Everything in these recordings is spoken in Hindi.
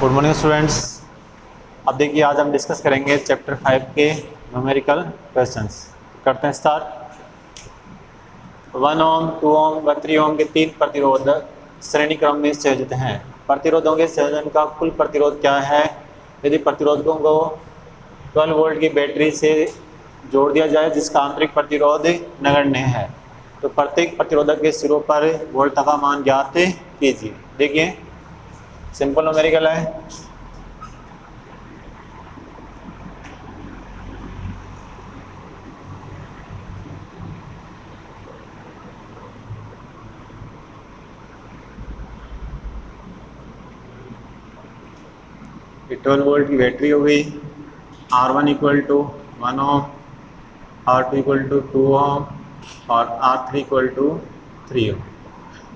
Good morning students. अब देखिए आज हम डिस्कस करेंगे चैप्टर 5 के न्यूमेरिकल क्वेश्चंस। करते हैं स्टार्ट। 1 ओम, 2 ओम व 3 ओम के 3 प्रतिरोध श्रेणी क्रम में संयोजित हैं। प्रतिरोधों के संयोजन का कुल प्रतिरोध क्या है? यदि प्रतिरोधकों को 12 वोल्ट की बैटरी से जोड़ दिया जाए जिसका आंतरिक प्रतिरोध नगण्य है, तो प्रत्येक प्रतिरोधक के सिरों पर वोल्टता का मान ज्ञात कीजिए। देखिए सिंपल न्यूमेरिकल है। ये 12 वोल्ट की बैटरी हो गई। R1 equal to 1 ohm, R2 equal to 2 ohm और R3 इक्वल टू 3 ओम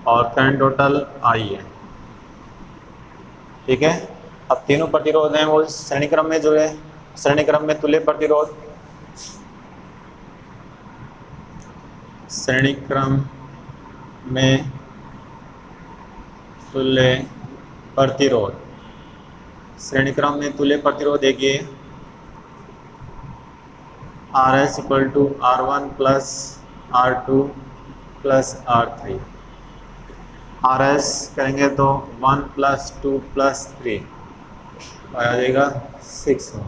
और करंट टोटल I है। ठीक है। अब तीनों प्रतिरोध हैं वो श्रेणी क्रम में जुड़े। श्रेणी क्रम में तुल्य प्रतिरोध, श्रेणी क्रम में तुल्य प्रतिरोध, श्रेणी क्रम में तुल्य प्रतिरोध देखिए RS equal to R1 plus R2 plus R3। RS करेंगे तो 1 प्लस 2 प्लस 3 आ जाएगा 6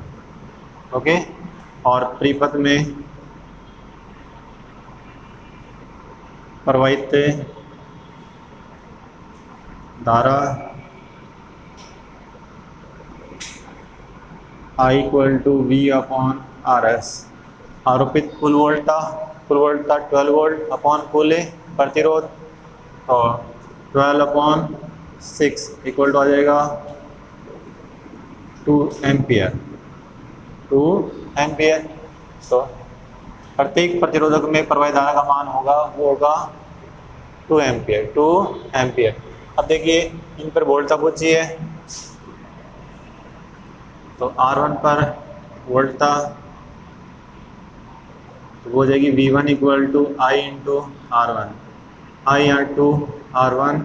ओके। और परिपथ में प्रवाहित धारा I equal to V upon RS। आरोपित कुल वोल्टता 12 वोल्ट अपॉन कुल प्रतिरोध, तो 12 अपॉन 6 इक्वल टू आ जाएगा 2 एम्पियर। तो प्रत्येक प्रतिरोधक में प्रवाहित धारा का मान होगा वो होगा 2 एम्पियर। अब देखिए इन पर वोल्टता पूछी है, तो R1 पर वोल्टता तो वो हो जाएगी V1 equal to I into R1, I R2 R1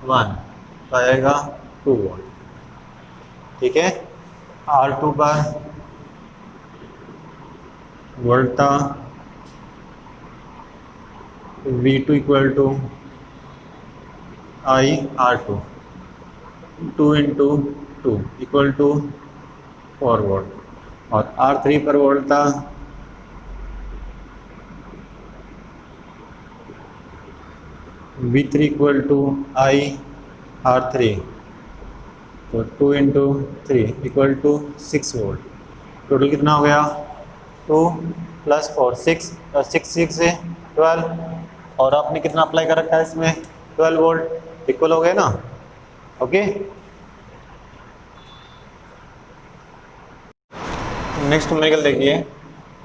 1 तो आएगा 2 वोल्ट। ठीक है। R2 पर वोल्टता V2 equal to I R2 2 into 2 equal to 4 volt. और R3 पर वोल्टता V3 equal to I R3 तो 2 into 3 equal to 6 volt. Total कितना हो गया? 2 प्लस 4 6 6 से 12 और आपने कितना अप्लाई कर रखा है इसमें 12 वोल्ट इक्वल हो गए ना। ओके। नेक्स्ट न्यूमेरिकल देखिए।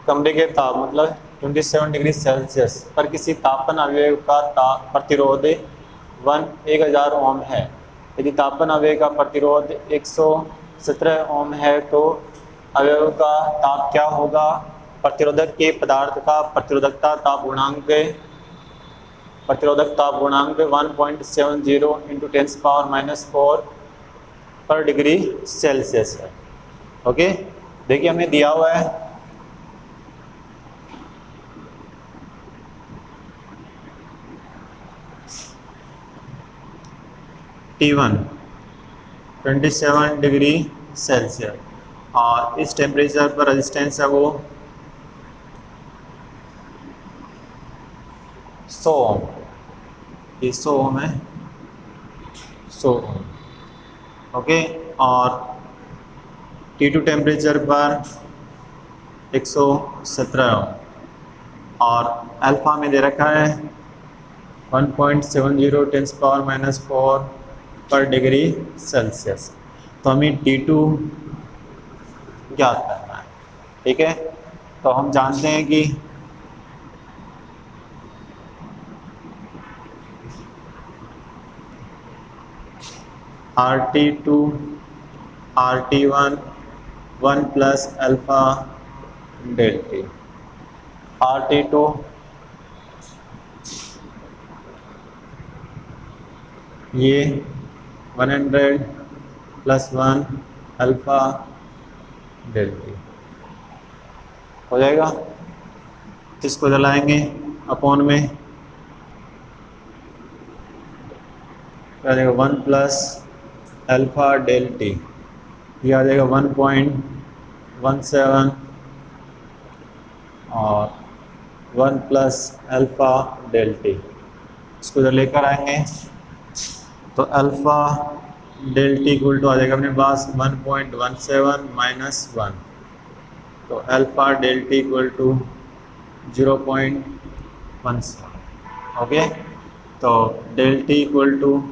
कमरे के ताप मतलब 27 डिग्री सेल्सियस पर किसी तापन अवयव का प्रतिरोध 1000 ओम है। यदि तापन अवयव का प्रतिरोध 117 ओम है तो अवयव का ताप क्या होगा? प्रतिरोधक के पदार्थ का प्रतिरोधकता ताप गुणांक 1.70 इंटू 10⁻⁻4 पर डिग्री सेल्सियस है। ओके। देखिए हमें दिया हुआ है T1 27 डिग्री सेल्सियस और इस टेम्परेचर पर रेजिस्टेंस है वो 100 ओम। ये 100 ओम है, 100 ओम। ओके। और T2 टेम्परेचर पर 117 ओम और अल्फा में दे रखा है 1.70 10⁻⁻4 पर डिग्री सेल्सियस। तो हमें T2 ज्ञात करना है। ठीक है। तो हम जानते हैं कि RT2 RT1 1 plus alpha delta. RT2 ये 100 प्लस 1 अल्फ़ा डेल्टा हो जाएगा। इसको जलाएंगे अपॉन में आ जाएगा 1 प्लस अल्फ़ा डेल्टा, ये आ जाएगा 1.17 और 1 प्लस अल्फ़ा डेल्टा। इसको जब लेकर आएंगे तो अल्फ़ा डेल्टा इक्वल टू आ जाएगा अपने पास 1.17 माइनस 1, तो alpha delta equal to 0.17। Okay, तो delta equal to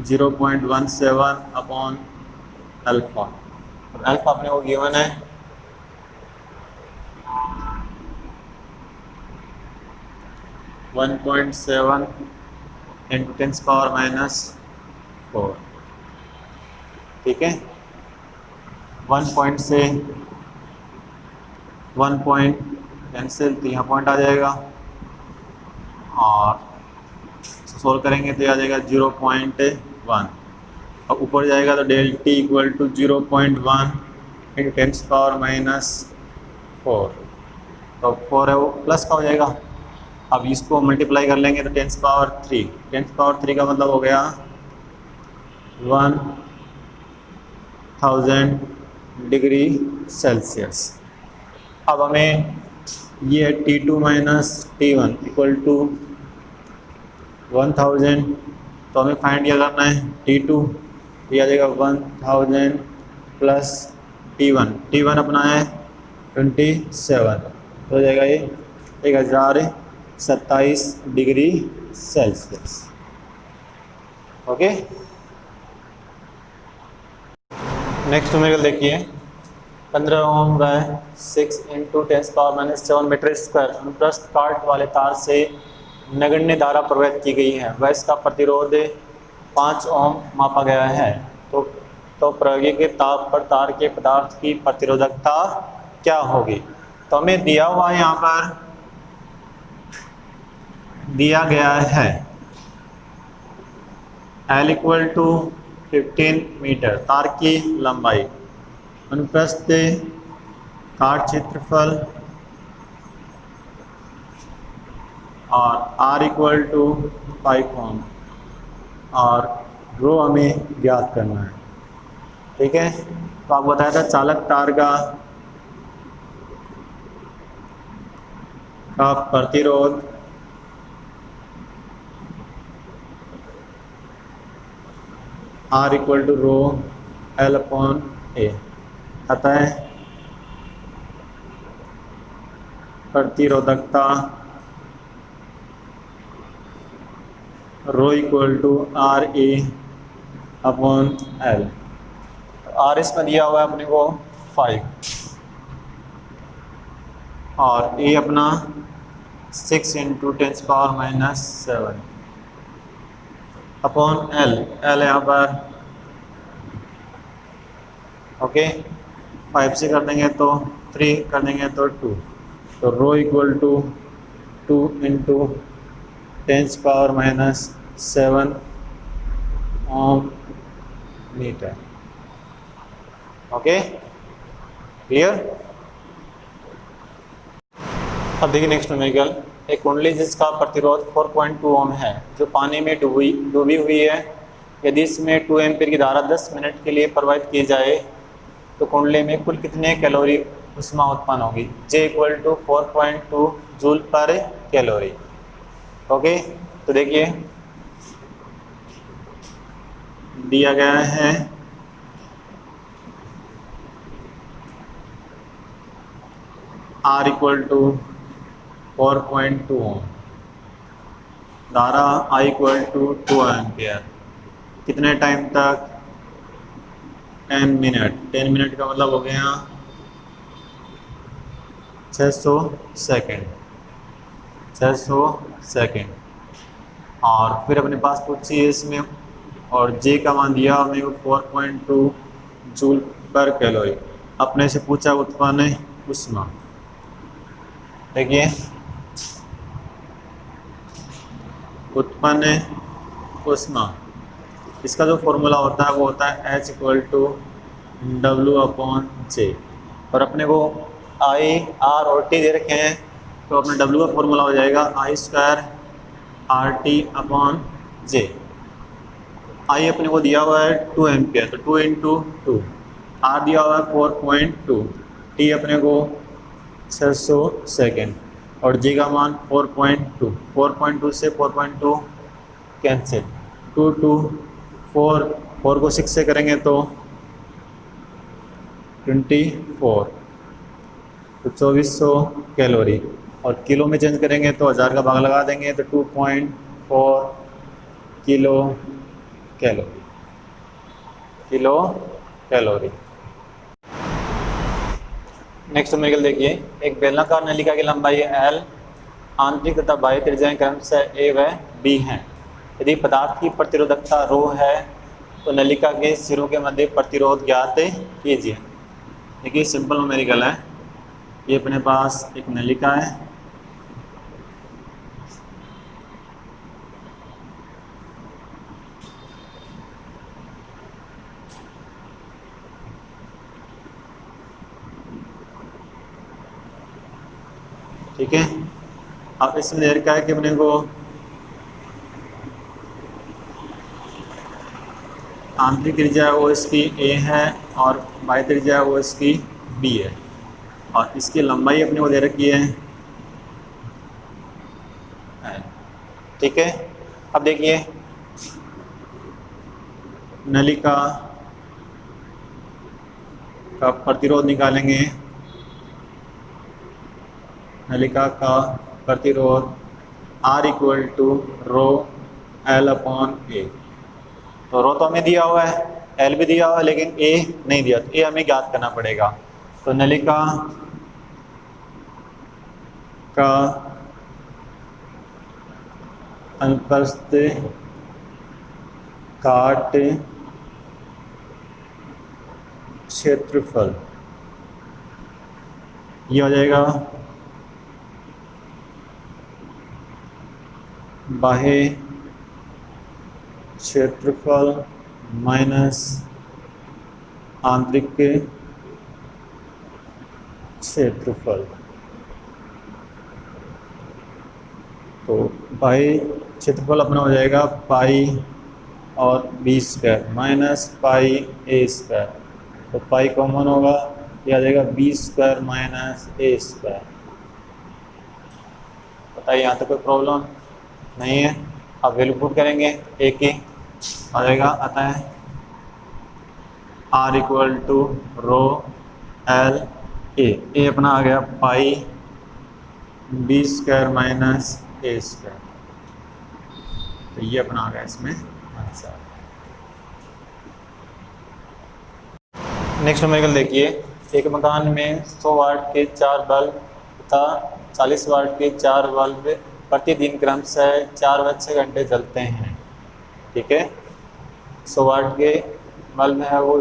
0.17 upon alpha, और अल्फ़ा अपने को गिवन है 1.7 इंटू 10⁻⁴। ठीक है, 1 पॉइंट से 1 पॉइंट कैंसिल, तो यहाँ पॉइंट आ जाएगा और सोल्व करेंगे तो आ जाएगा 0.1, और ऊपर जाएगा तो डेल्टा इक्वल टू 0.1 इंटू 10⁻⁴, तो 4 है वो प्लस का हो जाएगा। अब इसको मल्टीप्लाई कर लेंगे तो 10⁻3, 10⁻3 का मतलब हो गया 1000 डिग्री सेल्सियस। अब हमें ये T2 minus T1 equal to 1000, तो हमें फाइंड किया करना है T2, तो आ जाएगा 1000 प्लस T1 अपना है 27, तो हो जाएगा ये 1027 degree Celsius. Okay, next numerical देखिए 15 ओम बाय 6 इंटू 10⁻⁷ मीटर स्क्वायर अनुप्रस्थ काट वाले तार से नगण्य धारा प्रवाहित की गई है, वह इसका प्रतिरोध 5 ओम मापा गया है। तो प्रायोगिक ताप पर तार के पदार्थ की प्रतिरोधकता क्या होगी? तो हमें दिया हुआ यहाँ पर दिया गया है L इक्वल टू 15 मीटर तार की लंबाई, अनुप्रस्थ काट क्षेत्रफल और R इक्वल टू 5 ओम और रो हमें ज्ञात करना है। ठीक है, तो आपको बताया था चालक तार का प्रतिरोध R equal to rho L upon A, अतः प्रतिरोधकता rho equal to R A upon L. R इसमें दिया हुआ है अपने को 5 और ए अपना 6 इंटू 10⁻⁷ अपॉन एल, एल यहाँ पर ओके 5 से कर देंगे तो 3 कर देंगे तो 2, तो rho equal to 2 into 10⁻⁷ ohm metre. Okay, clear? अब देखिए नेक्स्ट न्यूमेरिकल, एक कुंडली जिसका प्रतिरोध 4.2 ओम है जो पानी में डूबी हुई है, यदि इसमें 2 एम्पीयर की धारा 10 मिनट के लिए प्रवाहित की जाए तो कुंडली में कुल कितने कैलोरी ऊष्मा उत्पन्न होगी? J इक्वल टू 4.2 जूल पर कैलोरी। ओके, तो देखिए दिया गया है R इक्वल टू 4.2 ओम, धारा I इक्वल टू 2 एम्पियर, कितने टाइम तक? 10 मिनट। 10 मिनट का मतलब हो गया 600 सेकेंड, 600 सेकेंड। और फिर अपने पास पूछिए इसमें, और J का मान दिया हमें 4.2 जूल पर कैलोरी। अपने से पूछा उत्पन्न ऊष्मा, देखिए उत्पन्न ऊष्मा इसका जो फॉर्मूला होता है वो होता है H=W/J। और अपने को I, R और T दे रखे हैं, तो अपने W का फॉर्मूला हो जाएगा I²RT/J। I अपने को दिया हुआ है 2 एम्पियर, तो 2 × 2, R दिया हुआ है 4.2, T अपने को 600 सेकेंड और J का मान 4.2। 4.2 से 4.2 कैंसिल, 2 2 4, 4 को 6 से करेंगे तो 24, तो 2400 कैलोरी। और किलो में चेंज करेंगे तो 1000 का भाग लगा देंगे तो 2.4 किलो कैलोरी। नेक्स्ट न्यूमेरिकल देखिए, एक बेलनाकार नलिका की लंबाई L, आंतरिक तथा बाह्य त्रिज्याएं क्रमशः A व B हैं। यदि पदार्थ की प्रतिरोधकता ρ है तो नलिका के सिरों के मध्य प्रतिरोध ज्ञात कीजिए। देखिए सिंपल न्यूमेरिकल है। ये अपने पास एक नलिका है, ठीक है। अब इसमें दे रखा है कि अपने को आंतरिक त्रिज्या वो इसकी A है और बाह्य त्रिज्या वो इसकी B है, और इसकी लंबाई अपने को दे रखी है, ठीक है। अब देखिए नलिका का प्रतिरोध निकालेंगे। नलिका का प्रतिरोध R=ρL/A। तो रो तो हमें दिया हुआ है, L भी दिया हुआ है, लेकिन A नहीं दिया, तो A हमें ज्ञात करना पड़ेगा। तो नलिका का अनुप्रस्थ काट क्षेत्रफल ये हो जाएगा बाह्य क्षेत्रफल माइनस आंतरिक क्षेत्रफल। तो बाह्य क्षेत्रफल अपना हो जाएगा पाई और B² माइनस पाई A²। तो पाई कॉमन होगा, यह आ जाएगा B² माइनस A²। बताइए यहाँ तक कोई प्रॉब्लम नहीं है। अब वैल्यू पुट करेंगे A की, आ जाएगा, आता है R=ρLA। A अपना आ गया पाई B² माइनस A²। तो ये अपना आ गया इसमें आंसर। नेक्स्ट न्यूमेरिकल देखिए, एक मकान में 100 वाट के 4 बल्ब तथा 40 वाट के 4 बल्ब प्रतिदिन क्रमशः 4 व 6 घंटे जलते हैं, ठीक है। 100 वाट के बल्ब है, वो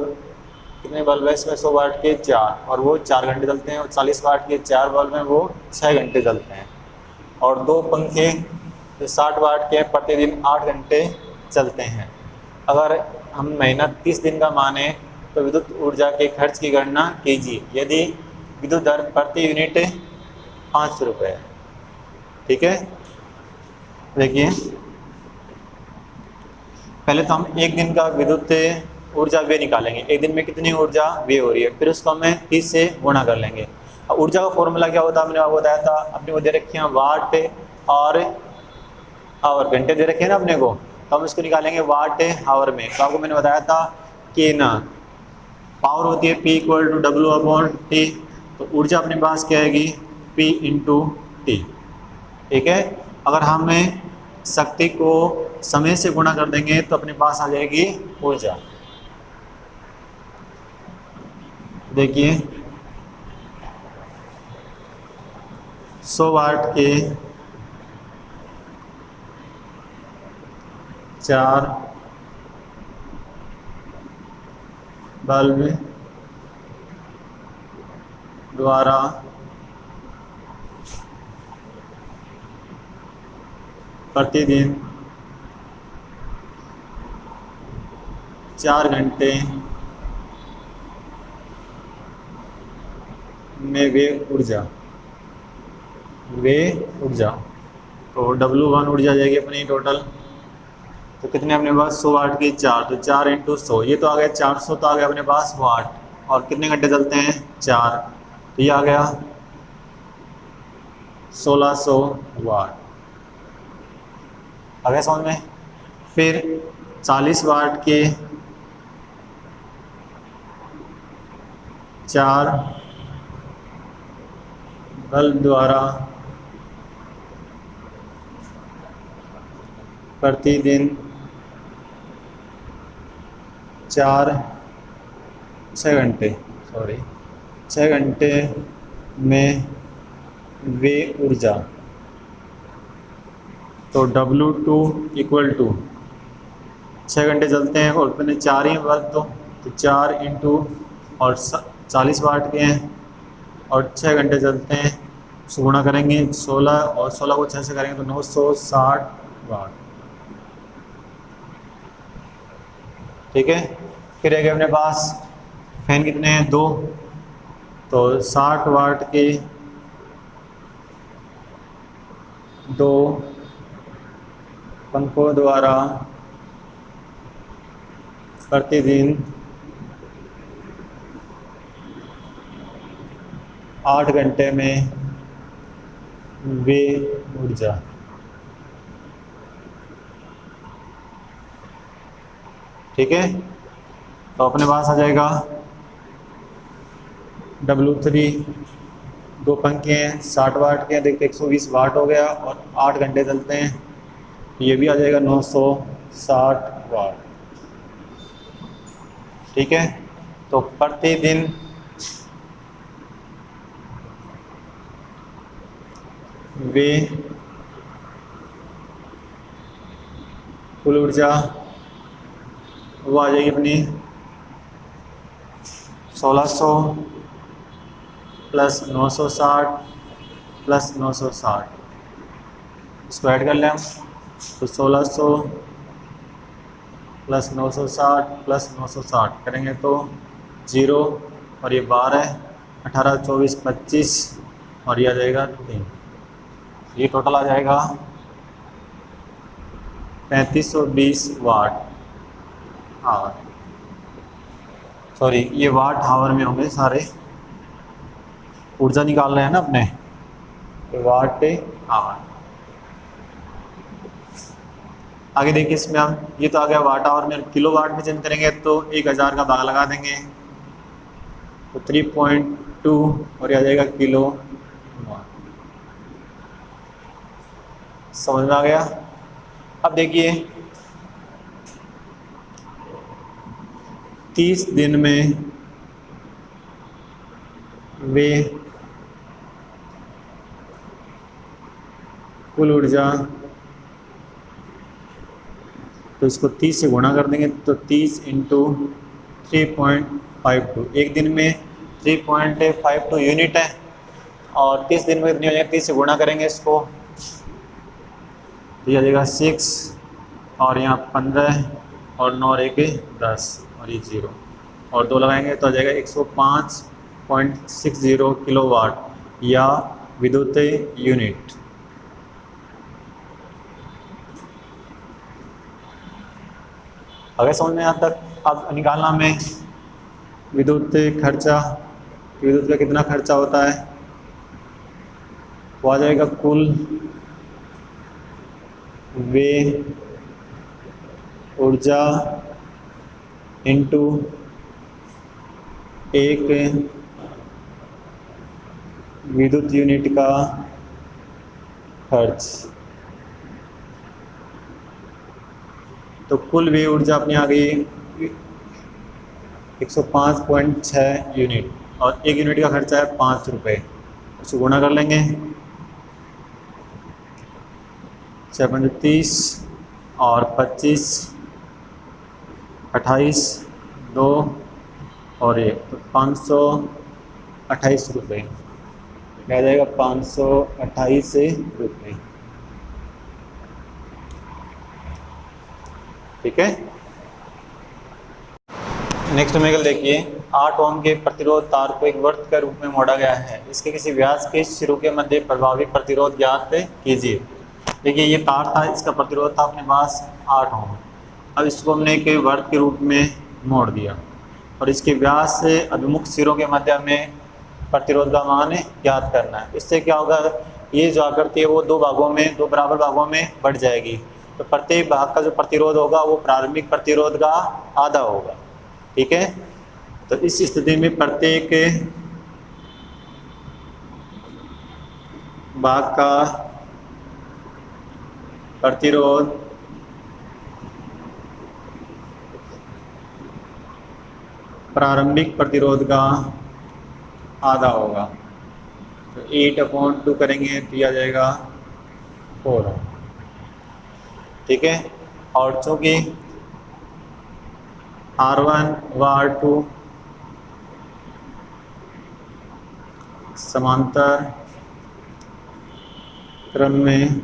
कितने बल्ब है इसमें, 100 वाट के 4, और वो 4 घंटे जलते हैं। और 40 वाट के 4 बल्ब हैं, वो 6 घंटे जलते हैं। और 2 पंखे जो 60 वाट के प्रतिदिन 8 घंटे चलते हैं। अगर हम महीना 30 दिन का माने तो विद्युत ऊर्जा के खर्च की गणना कीजिए। यदि विद्युत दर प्रति यूनिट 5 रुपये है, ठीक है। देखिए पहले तो हम एक दिन का विद्युत ऊर्जा व्यय निकालेंगे। एक दिन में कितनी ऊर्जा व्यय हो रही है, फिर उसको हमें 30 से गुणा कर लेंगे। अब ऊर्जा का फॉर्मूला क्या होता है, हमने आपको बताया था। अपने को दे रखे हैं वाट और आवर, घंटे दे रखे हैं ना अपने को, तो हम इसको निकालेंगे वाट आवर में। तो आपको मैंने बताया था कि ना पावर होती है P=W/T, तो ऊर्जा अपने पास क्या आएगी P×T, ठीक है। अगर हमें शक्ति को समय से गुणा कर देंगे तो अपने पास आ जाएगी ऊर्जा। देखिए 100 वाट के 4 बल्ब द्वारा प्रतिदिन 4 घंटे में वे ऊर्जा तो W1 ऊर्जा जाएगी अपनी टोटल। तो कितने अपने पास 100 वाट की 4, तो 4 इंटू 100, ये तो आ गया 400, तो आ गया अपने पास वाट। और कितने घंटे चलते हैं 4, तो ये आ गया 1600 वाट। आ गया समझ में। फिर 40 वाट के 4 बल्ब द्वारा प्रतिदिन 6 घंटे में वे ऊर्जा। तो W2 इक्वल टू 6 घंटे चलते हैं और अपने 4 ही बल्ब, तो 4 इंटू और 40 वाट के हैं और 6 घंटे चलते हैं, उसको गुणा करेंगे 16 और 16 को 6 से करेंगे तो 960 वाट। ठीक है। फिर है अपने पास फैन कितने हैं 2, तो 60 वाट के 2 पंखों द्वारा प्रतिदिन 8 घंटे में वे ऊर्जा। ठीक है। तो अपने पास आ जाएगा W3 2 पंखे हैं 60 वाट के हैं, देखते 120 वाट हो गया और 8 घंटे चलते हैं, ये भी आ जाएगा 960 वाट। ठीक है। तो प्रतिदिन वे कुल ऊर्जा वो आ जाएगी अपनी 1600 प्लस 960 प्लस 960, इसको ऐड कर लें हम, तो 1600 प्लस 960 प्लस 960 करेंगे तो 0 और ये 12, 18, 24, 25 और ये आ जाएगा 3, ये टोटल आ जाएगा 3520 वाट आवर। सॉरी, ये वाट आवर में होंगे सारे, ऊर्जा निकाल रहे हैं ना अपने, तो वाट आवर। आगे देखिए इसमें हम, ये तो आ गया वाट आवर में, किलो वाट में चेंज करेंगे तो 1000 का भाग लगा देंगे तो 3.2 और ये आ जाएगा किलो वाट। समझ में आ गया। अब देखिए 30 दिन में वे कुल ऊर्जा, तो इसको 30 से गुणा कर देंगे तो 30 इंटू 3.52, एक दिन में 3.52 यूनिट है और 30 दिन में कितनी हो जाएगी, 30 से गुणा करेंगे इसको तो ये आ जाएगा 6 और यहाँ 15 और 9 और 1 10 और ये 0 और 2 लगाएंगे तो आ जाएगा 105.60 किलोवाट या विद्युत यूनिट। अगर समझ में यहाँ तक, अब निकालना में विद्युत खर्चा, विद्युत का कितना खर्चा होता है, वो आ जाएगा कुल वे ऊर्जा इंटू एक विद्युत यूनिट का खर्च। तो कुल वे ऊर्जा अपनी आ गई 105.6 यूनिट और एक यूनिट का खर्चा है 5 रुपये, उसको गुणा कर लेंगे 6×30 और 25, 28, 2 और 1 तो 528 रुपये, आ जाएगा 528 रुपये। ठीक है। नेक्स्ट न्यूमेरिकल देखिए, 8 ओम के प्रतिरोध तार को एक वृत्त के रूप में मोड़ा गया है। इसके किसी व्यास के सिरों के मध्य प्रभावी प्रतिरोध ज्ञात कीजिए। देखिए ये तार था, इसका प्रतिरोध था अपने पास 8 ओम। अब इसको हमने एक वृत्त के रूप में मोड़ दिया और इसके व्यास से अभिमुख सिरों के मध्य में प्रतिरोध का मान ज्ञात करना है। इससे क्या होगा, ये जो आकृति है वो दो बराबर भागों में बढ़ जाएगी। तो प्रत्येक भाग का जो प्रतिरोध होगा वो प्रारंभिक प्रतिरोध का आधा होगा। ठीक है, तो इस स्थिति में प्रत्येक भाग का प्रतिरोध प्रारंभिक प्रतिरोध का आधा होगा। तो 8/2 करेंगे तो यह आ जाएगा 4। ठीक है, और चूंकि R1 व R2 समांतर क्रम में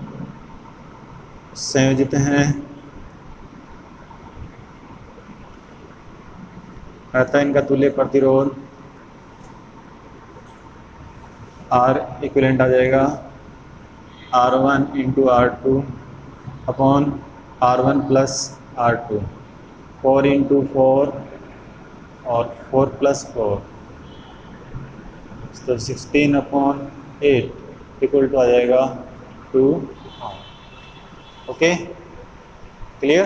संयोजित हैं, अतः इनका तुल्य प्रतिरोध R इक्विवेलेंट आ जाएगा R1 × R2 upon R1 + R2, 4 × 4 और 4 + 4, तो 16/8 = आ जाएगा 2। Okay, clear.